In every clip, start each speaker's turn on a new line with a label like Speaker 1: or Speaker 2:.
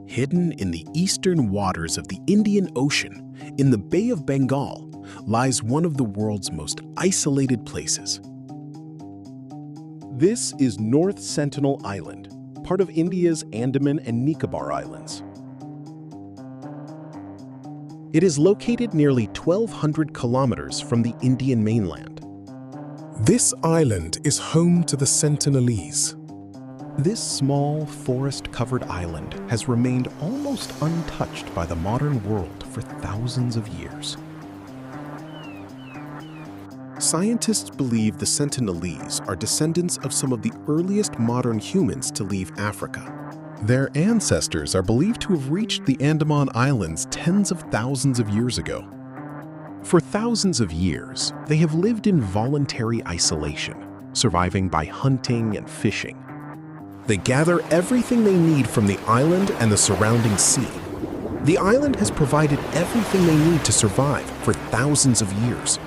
Speaker 1: Hidden in the eastern waters of the Indian Ocean, in the Bay of Bengal, lies one of the world's most isolated places. This is North Sentinel Island, part of India's Andaman and Nicobar Islands. It is located nearly 1,200 kilometers from the Indian mainland.
Speaker 2: This island is home to the Sentinelese.
Speaker 1: This small, forest-covered island has remained almost untouched by the modern world for thousands of years. Scientists believe the Sentinelese are descendants of some of the earliest modern humans to leave Africa. Their ancestors are believed to have reached the Andaman Islands tens of thousands of years ago. For thousands of years, they have lived in voluntary isolation, surviving by hunting and fishing. They gather everything they need from the island and the surrounding sea. The island has provided everything they need to survive for thousands of years.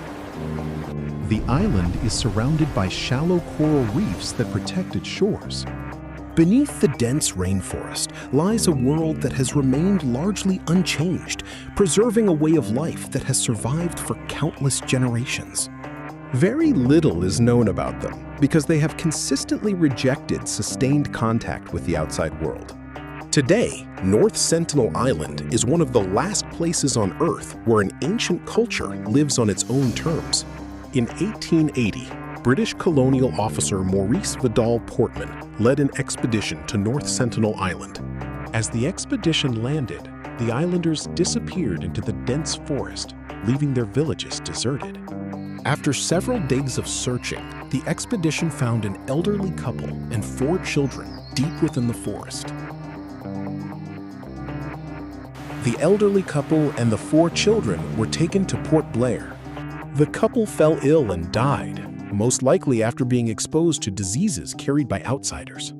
Speaker 1: The island is surrounded by shallow coral reefs that protect its shores. Beneath the dense rainforest lies a world that has remained largely unchanged, preserving a way of life that has survived for countless generations. Very little is known about them because they have consistently rejected sustained contact with the outside world. Today, North Sentinel Island is one of the last places on Earth where an ancient culture lives on its own terms. In 1880, British colonial officer Maurice Vidal Portman led an expedition to North Sentinel Island. As the expedition landed, the islanders disappeared into the dense forest, leaving their villages deserted. After several days of searching, the expedition found an elderly couple and 4 children deep within the forest. The elderly couple and the 4 children were taken to Port Blair. The couple fell ill and died, most likely after being exposed to diseases carried by outsiders.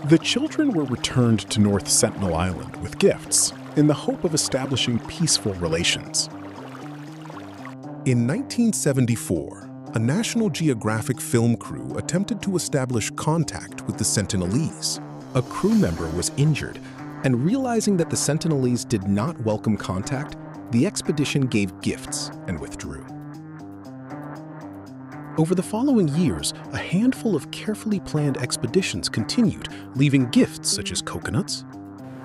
Speaker 1: The children were returned to North Sentinel Island with gifts in the hope of establishing peaceful relations. In 1974, a National Geographic film crew attempted to establish contact with the Sentinelese. A crew member was injured, and realizing that the Sentinelese did not welcome contact, the expedition gave gifts and withdrew. Over the following years, a handful of carefully planned expeditions continued, leaving gifts such as coconuts.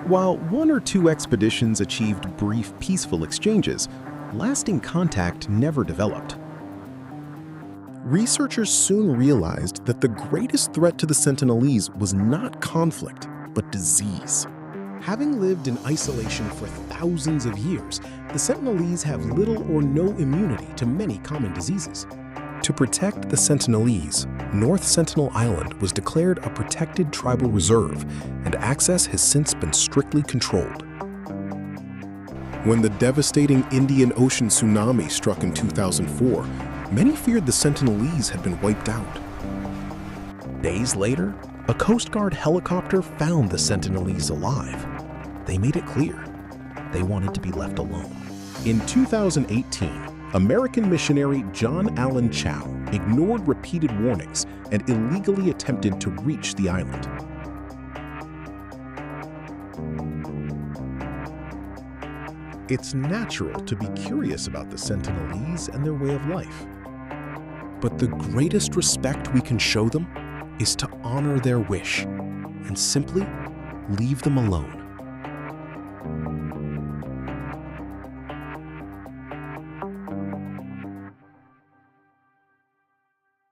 Speaker 1: While 1 or 2 expeditions achieved brief, peaceful exchanges, lasting contact never developed. Researchers soon realized that the greatest threat to the Sentinelese was not conflict, but disease. Having lived in isolation for thousands of years, the Sentinelese have little or no immunity to many common diseases. To protect the Sentinelese, North Sentinel Island was declared a protected tribal reserve, and access has since been strictly controlled. When the devastating Indian Ocean tsunami struck in 2004, many feared the Sentinelese had been wiped out. Days later, a Coast Guard helicopter found the Sentinelese alive. They made it clear they wanted to be left alone. In 2018, American missionary John Allen Chau ignored repeated warnings and illegally attempted to reach the island. It's natural to be curious about the Sentinelese and their way of life. But the greatest respect we can show them is to honor their wish and simply leave them alone.